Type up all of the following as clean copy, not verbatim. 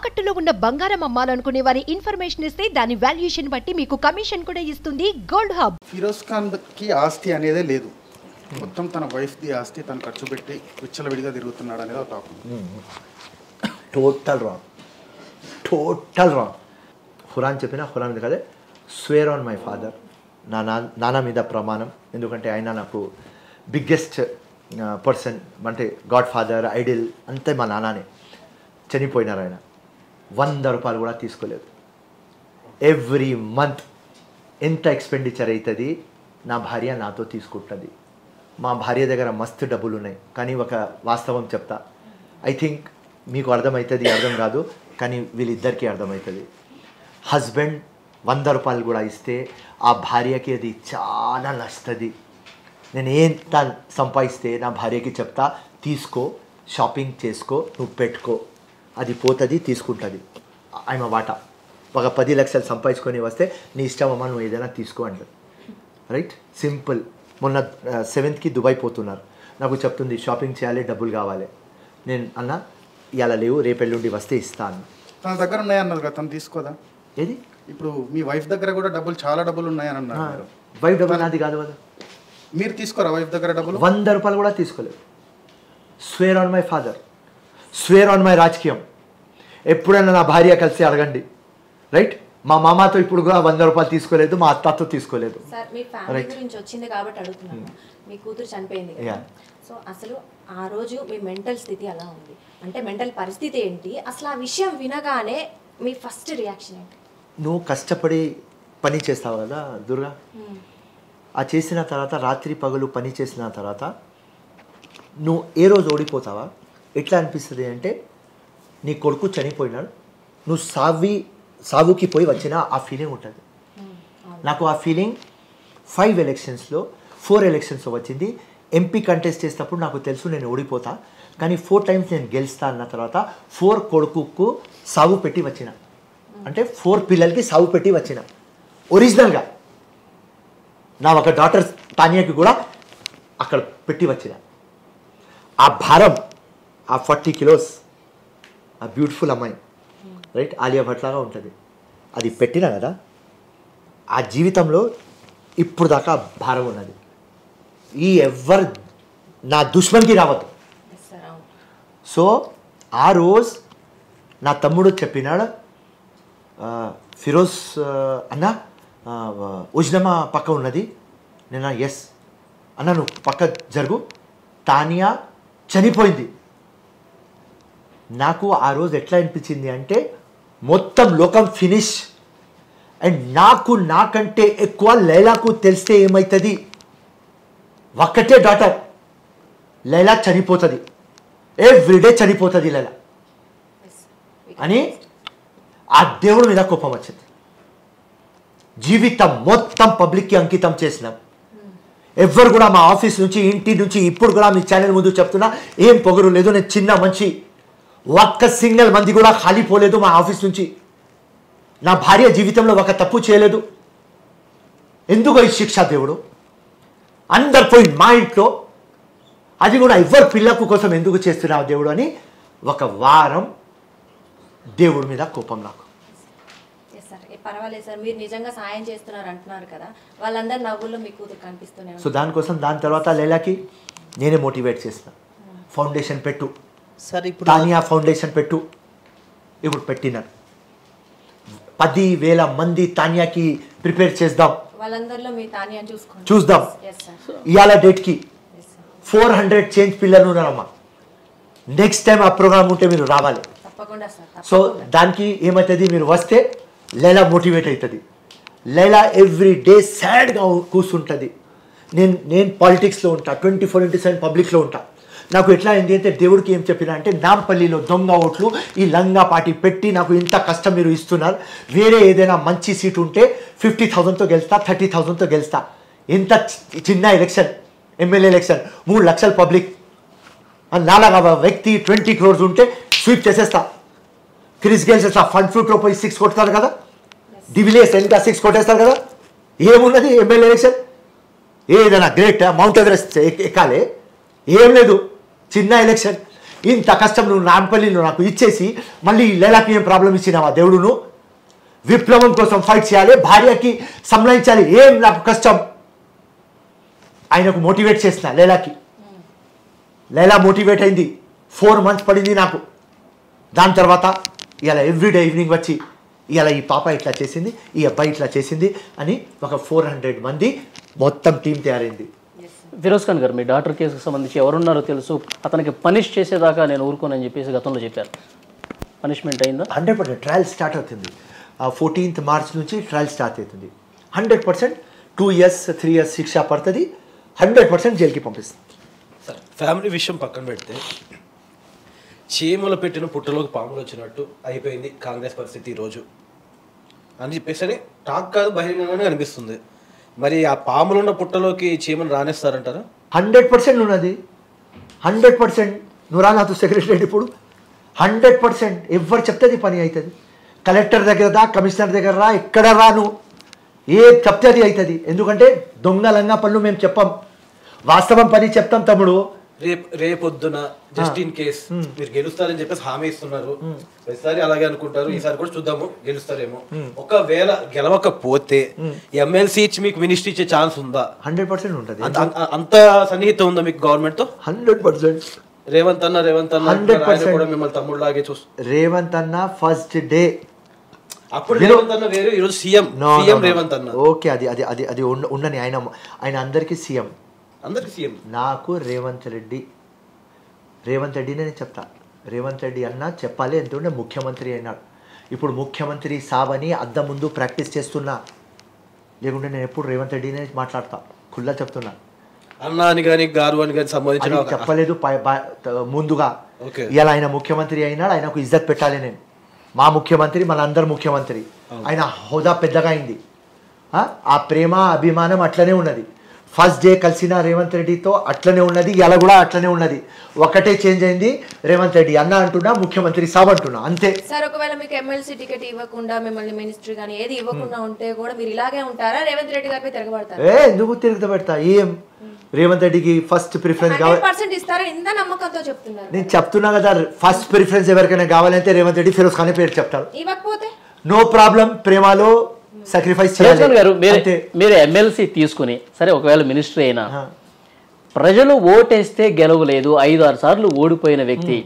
తాకట్టులో ఉన్న బంగారం అమ్మాలనుకునే వారి ఇన్ఫర్మేషన్ ఇస్తే దాని వాల్యుయేషన్ బట్టి మీకు కమిషన్ కూడా ఇస్తుంది గోల్డ్ హబ్. ఫిరోజ్ ఖాన్ కి ఆస్తి అనేదే లేదు, మొత్తం తన వైఫ్ ది ఆస్తి తను ఖర్చు పెట్టి విచ్చలవిడిగా తిరుగుతున్నాడు అనేది ఒక టాక్. Total wrong. ఖురాన్ చెప్పిన ఖురాన్ కదే స్వేర్ ఆన్ మై ఫాదర్, నా నాన్న మీద ప్రమాణం. ఎందుకంటే ఆయన నాకు బిగ్గెస్ట్ పర్సన్, అంటే గాడ్ ఫాదర్, ఐడిల్ అంతే మా నాన్ననే. చనిపోయినారు ఆయన. 100 రూపాయలు కూడా తీసుకోలేదు. ఎవ్రీ మంత్ ఎంత ఎక్స్పెండిచర్ అవుతుంది నా భార్య నాతో తీసుకుంటుంది. మా భార్య దగ్గర మస్తు డబ్బులు ఉన్నాయి. కానీ ఒక వాస్తవం చెప్తా, ఐ థింక్ మీకు అర్థమవుతుంది, అర్థం కాదు, కానీ వీళ్ళిద్దరికీ అర్థమవుతుంది. హస్బెండ్ 100 రూపాయలు కూడా ఇస్తే ఆ భార్యకి అది చాలా నచ్చుతుంది. నేను ఎంత సంపాదిస్తే నా భార్యకి చెప్తా, తీసుకో, షాపింగ్ చేసుకో, నువ్వు పెట్టుకో, అది పోతుంది, తీసుకుంటుంది. ఆమె వాటా ఒక 10 లక్షలు సంపాదించుకొని వస్తే నీ ఇష్టం అమ్మ, నువ్వు ఏదైనా తీసుకో అంటారు. Right, simple. మొన్న 7th దుబాయ్ పోతున్నారు, నాకు చెప్తుంది షాపింగ్ చేయాలి, డబ్బులు కావాలి. నేను అన్న ఇలా లేవు, రేపెల్లుండి వస్తే ఇస్తాను. తన దగ్గర ఉన్నాయన్నారు కదా, తను తీసుకోదా? ఏది ఇప్పుడు మీ వైఫ్ దగ్గర కూడా చాలా డబ్బులు ఉన్నాయని అన్నారు. వైఫ్ డబ్బులు నాది కాదు కదా. మీరు తీసుకోరా వైఫ్ దగ్గర డబ్బులు? 100 రూపాయలు కూడా తీసుకోలేదు. Square on my father, square on my రాజకీయం. ఎప్పుడైనా నా భార్య కలిసి అడగండి. రైట్, మా మామతో ఇప్పుడు కూడా 100 రూపాయలు తీసుకోలేదు, మా అత్తతో తీసుకోలేదు. సార్, మీ ఫ్యామిలీ గురించి వచ్చింది కాబట్టి అడుగుతున్నాను. మీ కూతురు చనిపోయింది కదా, సో అసలు ఆ రోజు మీ మెంటల్ స్థితి ఎలా ఉంది, అంటే మెంటల్ పరిస్థితి ఏంటి, అసలు ఆ విషయం వినగానే మీ ఫస్ట్ రియాక్షన్ ఏంటి? నువ్వు కష్టపడి పని చేస్తావు కదా దుర్గా, ఆ చేసిన తర్వాత రాత్రి పగలు పని చేసిన తర్వాత నువ్వు ఏ రోజు ఓడిపోతావా? ఎట్లా అనిపిస్తుంది అంటే, నీ కొడుకు చనిపోయినాడు, నువ్వు సావుకి పోయి వచ్చిన ఆ ఫీలింగ్ ఉంటుంది. నాకు ఆ ఫీలింగ్ 5 ఎలక్షన్స్లో 4 ఎలక్షన్స్లో వచ్చింది. ఎంపీ కంటెస్ట్ చేసేటప్పుడు నాకు తెలుసు నేను ఓడిపోతా, కానీ 4 టైమ్స్ నేను గెలుస్తా అన్న తర్వాత 4 కొడుకుకు సాగు పెట్టి వచ్చిన, అంటే 4 పిల్లలకి సాగు పెట్టి వచ్చిన ఒరిజినల్గా. నా ఒక డాటర్ తానియాకి కూడా అక్కడ పెట్టి వచ్చిన. ఆ భారం, ఆ 40 కిలోస్, ఆ బ్యూటిఫుల్ అమ్మాయి, రైట్, ఆలియా భట్ లాగా ఉంటుంది, అది పెట్టినా కదా, ఆ జీవితంలో ఇప్పుడు దాకా భారం ఉన్నది. ఈ ఎవ్వరు నా దుష్మన్కి రావద్దు. సో ఆ రోజు నా తమ్ముడు చెప్పినాడు, ఫిరోజ్ అన్న ఉజ్నమా పక్క ఉన్నది. నేను ఎస్ అన్న, నువ్వు పక్క జరుగు, తానియా చనిపోయింది. నాకు ఆ రోజు ఎట్లా అనిపించింది అంటే, మొత్తం లోకం ఫినిష్. అండ్ నాకంటే ఎక్కువ లైలాకు తెలిస్తే ఏమవుతుంది, ఒక్కటే డాటర్, లైలా చనిపోతుంది, ఎవ్రీడే చనిపోతుంది లైలా అని ఆ దేవుడి మీద కోపం వచ్చింది. జీవితం మొత్తం పబ్లిక్కి అంకితం చేసినాం. ఎవ్వరు కూడా మా ఆఫీస్ నుంచి, ఇంటి నుంచి, ఇప్పుడు కూడా మీ ఛానల్ ముందు చెప్తున్నా, ఏం పొగరు లేదు, నేను చిన్న మనిషి, ఒక్క సింగిల్ మంది కూడా ఖాళీ పోలేదు మా ఆఫీస్ నుంచి. నా భార్య జీవితంలో ఒక తప్పు చేయలేదు. ఎందుకు ఈ శిక్ష దేవుడు? అందరు పోయి మా ఇంట్లో, అది కూడా ఎవరు పిల్లకు కోసం ఎందుకు చేస్తున్నావు దేవుడు అని ఒక వారం దేవుడి మీద కోపం నాకు. పర్వాలేదు సార్, మీరు నిజంగా సాయం చేస్తున్నారు అంటున్నారు కదా, వాళ్ళందరూ నవ్వుల్లో మీ కూతురు కనిపిస్తున్నారు. సో దానికోసం దాని తర్వాత లైలాకి నేనే మోటివేట్ చేసిన, ఫౌండేషన్ పెట్టు సార్, ఇప్పుడు తానియా ఫౌండేషన్ పెట్టు. ఇప్పుడు పెట్టినారు. 10,000 మంది తానియాకి ప్రిపేర్ చేద్దాం, వాళ్ళందరిలో మీ తానియాని చూద్దాం. ఇవాళ డేట్కి 400 చేంజ్ పిల్లలు ఉన్నారమ్మా. నెక్స్ట్ టైం ఆ ప్రోగ్రామ్ ఉంటే మీరు రావాలి. తప్పకుండా సార్. సో దానికి ఏమవుతుంది, మీరు వస్తే లైలా మోటివేట్ అవుతుంది. లైలా ఎవ్రీ డే సాడ్గా కూర్చుంటుంది. నేను పాలిటిక్స్లో ఉంటా, 24/7 పబ్లిక్లో ఉంటా. నాకు ఎట్లా అయింది అంటే, దేవుడికి ఏం చెప్పినా అంటే, నాంపల్లిలో దొంగ ఓట్లు ఈ లంగా పార్టీ పెట్టి నాకు ఇంత కష్టం మీరు ఇస్తున్నారు, వేరే ఏదైనా మంచి సీట్ ఉంటే 50,000తో గెలుస్తా, 30,000తో గెలుస్తా. ఎంత చిన్న ఎలక్షన్, ఎమ్మెల్యే ఎలక్షన్, 3 లక్షల పబ్లిక్, నాలుగవ వ్యక్తి 20 crores ఉంటే స్వీప్ చేసేస్తా. క్రిస్ గేల్స్ అట్లా ఫండ్ ఫ్రూట్లో పోయి 6 కొడతారు కదా, డివిలియర్స్ ఇంకా 6 కొట్టేస్తారు కదా. ఏమున్నది ఎమ్మెల్యే ఎలక్షన్? ఏదైనా గ్రేట్ మౌంట్ ఎవరెస్ట్ ఎక్కాలి, ఏం లేదు, చిన్న ఎలక్షన్. ఇంత కష్టం నువ్వు నాంపల్లిలో నాకు ఇచ్చేసి మళ్ళీ లేలాకి ఏం ప్రాబ్లం ఇచ్చినావా దేవుడును? విప్లవం కోసం ఫైట్ చేయాలి, భార్యకి సంలాయించాలి, ఏం నాకు కష్టం. ఆయనకు మోటివేట్ చేసిన లేలాకి. లైలా మోటివేట్ అయింది. 4 months పడింది నాకు. దాని తర్వాత ఇలా ఎవ్రీడే ఈవినింగ్ వచ్చి ఇలా ఈ పాప ఇట్లా చేసింది, ఈ అబ్బాయి ఇట్లా చేసింది అని ఒక 400 మంది మొత్తం టీం తయారైంది. ఫిరోజ్ ఖాన్ గారు, మీ డాక్టర్ కేసుకు సంబంధించి ఎవరున్నారో తెలుసు, అతనికి పనిష్ చేసేదాకా నేను ఊరుకోనని చెప్పేసి గతంలో చెప్పారు. పనిష్మెంట్ అయిందా? 100% ట్రయల్ స్టార్ట్ అవుతుంది. 14th March నుంచి ట్రయల్ స్టార్ట్ అవుతుంది. 100% 2 years 3 years శిక్ష పడుతుంది. 100% జైలుకి పంపిస్తుంది. సార్, ఫ్యామిలీ విషయం పక్కన పెడితే చీమలు పెట్టిన పుట్టలోకి పాములు వచ్చినట్టు అయిపోయింది కాంగ్రెస్ పరిస్థితి ఈరోజు అని చెప్పేసి టాక్ కాదు, బహిరంగంగానే అనిపిస్తుంది. మరి ఆ పాములున్న పుట్టలోకి చీమలు రానేస్తారంటారా? 100% ఉన్నది. 100% నువ్వు రా నాతో సెక్రటరీ ఇప్పుడు. 100% ఎవరు చెప్తే పని అవుతుంది. కలెక్టర్ దగ్గర రా, కమిషనర్ దగ్గర రా, ఎక్కడ రాను, ఏ చెప్తే అది అవుతుంది. ఎందుకంటే దొంగలంగా పనులు మేము చెప్పాం, వాస్తవం పని చెప్తాం తమ్ముడు. రేపొద్దున జస్ట్ ఇన్ కేస్ మీరు గెలుస్తారని చెప్పేసి హామీ ఇస్తున్నారు. ప్రతిసారి అలాగే అనుకుంటారు, ఈసారి కూడా చూద్దాము గెలుస్తారేమో. ఒకవేళ గెలవకపోతే ఎమ్మెల్సీ ఇచ్చి మీకు మినిస్ట్రీ ఇచ్చే ఛాన్స్ ఉందా? 100% ఉంటుంది. అంత సన్నిహితం ఉందా మీకు గవర్నమెంట్ తో? 100%. రేవంత్ అన్న 100% కూడా మిమ్మల్ని తమ్ముళ్ళలాగే చూస్తారు. రేవంత్ అన్న ఫస్ట్ డే అప్పుడు రేవంత్ అన్న వేరు, ఈరోజు సీఎం రేవంత్ అన్న. ఓకే, అది అది అది అది ఉండని. ఆయన అందరికీ సీఎం, అందరికి సీఎం. నాకు రేవంత్ రెడ్డినే నేను చెప్తా. రేవంత్ రెడ్డి అన్న చెప్పాలి, ఎందుకంటే ముఖ్యమంత్రి అయినాడు. ఇప్పుడు ముఖ్యమంత్రి సాబ్ అని అద్దం ముందు ప్రాక్టీస్ చేస్తున్నా, లేకుంటే నేను ఎప్పుడు రేవంత్ రెడ్డినే మాట్లాడతా, ఖుల్లా చెప్తున్నా. అన్న అని కానీ గారు అని కానీ సంబంధించిన చెప్పలేదు ముందుగా. ఇలా ఆయన ముఖ్యమంత్రి అయినాడు, ఆయనకు ఇజ్జత్ పెట్టాలి. నేను మా ముఖ్యమంత్రి, మన అందరు ముఖ్యమంత్రి, ఆయన హోదా పెద్దగా అయింది. ఆ ప్రేమ అభిమానం అట్లనే ఉన్నది. ఫస్ట్ డే కలిసిన రేవంత్ రెడ్డితో అట్లనే ఉన్నది, ఇలా కూడా అట్లనే ఉన్నది. ఒకటే చేంజ్ అయింది, రేవంత్ రెడ్డి అన్న అంటున్నా, ముఖ్యమంత్రి సాబ్ అంటున్నా, అంతే. సార్, ఒకవేళ మీకు ఎమ్మెల్సీ టికెట్ ఇవ్వకుండా, మిమ్మల్ని మినిస్ట్రీ కానీ ఏది ఇవ్వకుండా ఉంటే కూడా మీరు ఇలాగే ఉంటారా? రేవంత్ రెడ్డి గారిపై తిరగబడతారు? ఎందుకు తిరగబెడతా? ఏం రేవంత్ రెడ్డికి ఫస్ట్ ప్రిఫరెన్స్ కావాలి. 100% ఇస్తారా? ఇంత నమ్మకంతో చెప్తున్నారు. నేను చెప్తున్నా కదా, ఫస్ట్ ప్రిఫరెన్స్ ఎవరికైనా కావాలంటే రేవంత్ రెడ్డి, ఫిరోజ్ ఖాన్ పేరు చెప్తాడు. ఇవ్వకపోతే నో ప్రాబ్లం, ప్రేమలో సాక్రిఫైస్ గారు. మీరు ఎమ్మెల్సీ తీసుకుని సరే, ఒకవేళ మినిస్టర్ అయినా ప్రజలు ఓటేస్తే గెలవలేదు, 5-6 సార్లు ఓడిపోయిన వ్యక్తి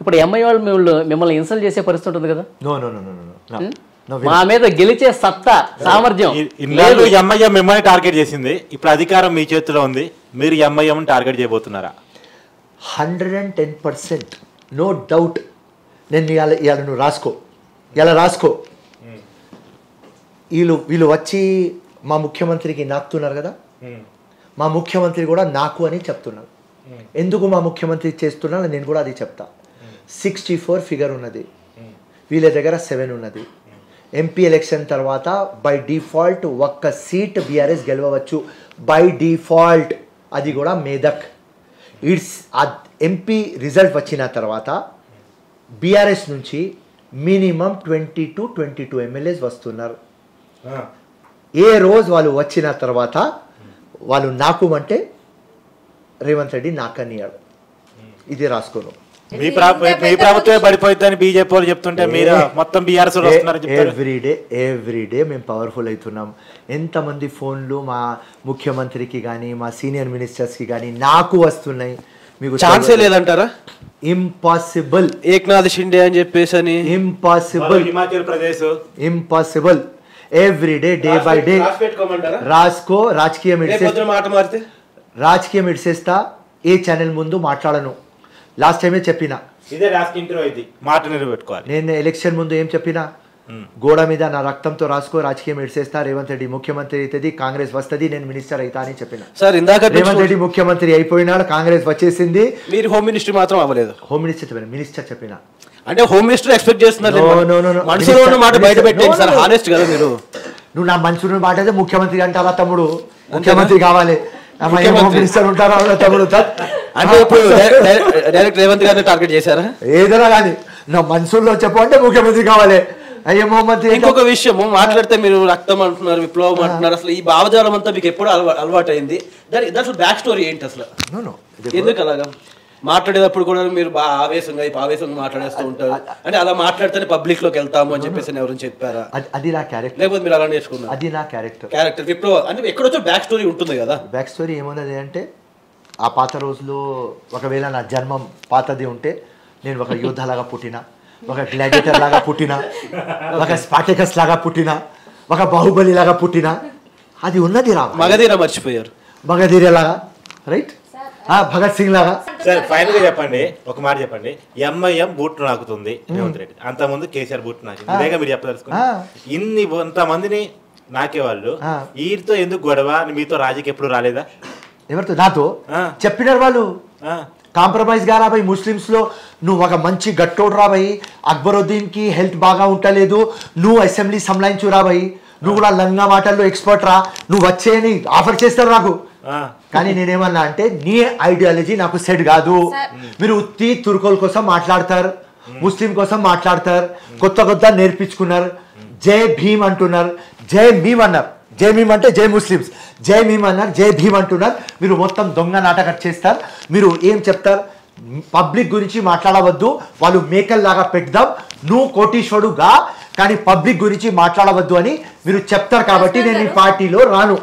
ఇప్పుడు ఎంఐ వాళ్ళు మిమ్మల్ని ఇన్సల్ట్ చేసే పరిస్థితి ఉంటుంది కదా? మా మీద గెలిచే సత్తా సామర్థ్యం లేదు. ఎంఐఎం మిమ్మల్ని టార్గెట్ చేసింది, ఇప్పుడు అధికారం మీ చేతిలో ఉంది, మీరు ఎంఐఎం టార్గెట్ చేయబోతున్నారా? 110%, నో డౌట్. నేను ఇవాళ నువ్వు రాసుకో, ఇలా రాసుకో. వీళ్ళు వచ్చి మా ముఖ్యమంత్రికి నాకుతున్నారు కదా, మా ముఖ్యమంత్రి కూడా నాకు అని చెప్తున్నారు. ఎందుకు మా ముఖ్యమంత్రి చేస్తున్నా నేను కూడా అది చెప్తా. 64 ఫిగర్ ఉన్నది, వీళ్ళ దగ్గర 7 ఉన్నది. ఎంపీ ఎలక్షన్ తర్వాత బై డిఫాల్ట్ ఒక్క సీట్ బీఆర్ఎస్ గెలవచ్చు, బై డిఫాల్ట్. అది కూడా మేదక్. ఎంపీ రిజల్ట్ వచ్చిన తర్వాత బీఆర్ఎస్ నుంచి మినిమం 22 ఎమ్మెల్యేస్ వస్తున్నారు. ఏ రోజు వాళ్ళు వచ్చిన తర్వాత వాళ్ళు నాకు అంటే రేవంత్ రెడ్డి నాకనియాడు. ఇది రాసుకోను. మీ ప్రభుత్వమే పడిపోతుందని బీజేపీ వాళ్ళు చెప్తుంటే మీరు మొత్తం బీఆర్ఎస్ ఎవ్రీడే మేము పవర్ఫుల్ అవుతున్నాం. ఎంతమంది ఫోన్లు మా ముఖ్యమంత్రికి కానీ మా సీనియర్ మినిస్టర్స్కి కానీ నాకు వస్తున్నాయి. మీకు ఛాన్సే లేదంటారా? ఇంపాసిబుల్. ఏక్నాథ్ షిండే అని చెప్పేసి impossible, Himachal Pradesh impossible. Everyday, day by day రాసుకో. రాజకీయం ఇడిసేస్తా, ఏ ఛానల్ ముందు మాట్లాడను. లాస్ట్ టైమే చెప్పిన, నేను ఎలక్షన్ ముందు ఏం చెప్పినా, గోడ మీద నా రక్తంతో రాసుకో, రాజకీయం ఇడిసేస్తా, రేవంత్ రెడ్డి ముఖ్యమంత్రి అవుతుంది, కాంగ్రెస్ వస్తుంది, నేను మినిస్టర్ అవుతా అని చెప్పిన. రేవంత్ రెడ్డి ముఖ్యమంత్రి అయిపోయినాడు, కాంగ్రెస్ వచ్చేసింది, మీరు హోమ్ మినిస్టర్ మాత్రం అవ్వలేదు. హోమ్ మినిస్టర్ చెప్పిన, మినిస్టర్ చెప్పిన. అంటే హోమ్ మినిస్టర్ ఎక్స్పెక్ట్ చేస్తున్నారు. నువ్వు నా మనసులో మాట అయితే ముఖ్యమంత్రి అంటారా తమ్ముడు? ముఖ్యమంత్రి కావాలి, హోమ్ మినిస్టర్ ఉంటారా తమ్ముడు? అంటే ఇప్పుడు డైరెక్ట్ రేవంత్ గారిని టార్గెట్ చేశారా? ఏదైనా కానీ నా మనసులో చెప్పు అంటే ముఖ్యమంత్రి కావాలి. అయ్యే మొహమ్మద్. ఇంకొక విషయం మాట్లాడితే మీరు రక్తం అంటున్నారు, విప్లవం అంటున్నారు, అసలు ఈ భావజాలం అంతా మీకు ఎప్పుడు అలవాటు అయింది? దాని బ్యాక్ స్టోరీ ఏంటి అసలు? ఎందుకు అలాగా? మాట్లాడేటప్పుడు కూడా మీరు బాగా ఆవేశంగా మాట్లాడేస్తూ ఉంటారు. అంటే అలా మాట్లాడితేనే పబ్లిక్ లోకి వెళ్తాము అని చెప్పేసి ఎవరైనా చెప్పారా? అది నా క్యారెక్టర్. లేకపోతే మీరు అలా నేర్చుకున్నారు? అది నా క్యారెక్టర్. విప్లవ అంటే ఎక్కడొచ్చో బ్యాక్ స్టోరీ ఉంటుంది కదా. బ్యాక్ స్టోరీ ఏమున్నది అంటే ఆ పాత రోజుల్లో ఒకవేళ నా జన్మం పాతది ఉంటే నేను ఒక యోధలాగా పుట్టిన, ఒక గ్లాడియేటర్ లాగా పుట్టిన, ఒక స్పార్టకస్ లాగా పుట్టిన, ఒక బాహుబలి లాగా పుట్టిన, అది ఉన్నది రా. మగధీర మర్చిపోయారు. మగధీరలాగా రైట్, భగత్ సింగ్ లాగా. సార్ ఫైనల్ గా చెప్పండి, ఒక మాట చెప్పండి. ఎంఐఎం బూట్ నాకుతుంది రేవంత్ రెడ్డి, అంతకుముందు కేసీఆర్ బూట్ నాకింది, ఇదేగా మీరు చెప్పదలుచుకున్నారు. ఇంతమందిని నాకేవాళ్ళు వీరితో ఎందుకు గొడవ? మీతో రాజకీయ ఎప్పుడు రాలేదా? ఎవరితో? నాతో చెప్పినారు వాళ్ళు. కాంప్రమైజ్ గా రాబాయి, ముస్లిమ్స్ లో నువ్వు ఒక మంచి గట్టోడు రాబాయి, అక్బరుద్దీన్ కి హెల్త్ బాగా ఉంటలేదు, నువ్వు అసెంబ్లీ సంలాయించు రాబాయి, నువ్వు కూడా లంగా మాటల్లో ఎక్స్పర్ట్ రా, నువ్వు వచ్చేయని ఆఫర్ చేస్తారు నాకు. కానీ నేనేమన్నా అంటే నీ ఐడియాలజీ నాకు సెట్ కాదు. మీరు ఉత్తి తుర్కోల కోసం మాట్లాడతారు, ముస్లిం కోసం మాట్లాడతారు, కొత్త నేర్పించుకున్నారు, జై భీమ్ అంటున్నారు, జై భీమ్ అన్నారు. జై భీమ్ అంటే జై ముస్లిమ్స్, జై భీమ్ అన్నారు, జై భీమ్ అంటున్నారు. మీరు మొత్తం దొంగ నాటకం చేస్తారు. మీరు ఏం చెప్తారు? పబ్లిక్ గురించి మాట్లాడవద్దు, వాళ్ళు మేకల్లాగా పెడదాం, నువ్వు కోటీశ్వరుడుగా కానీ పబ్లిక్ గురించి మాట్లాడవద్దు అని మీరు చెప్తారు. కాబట్టి నేను ఈ పార్టీలో రాను.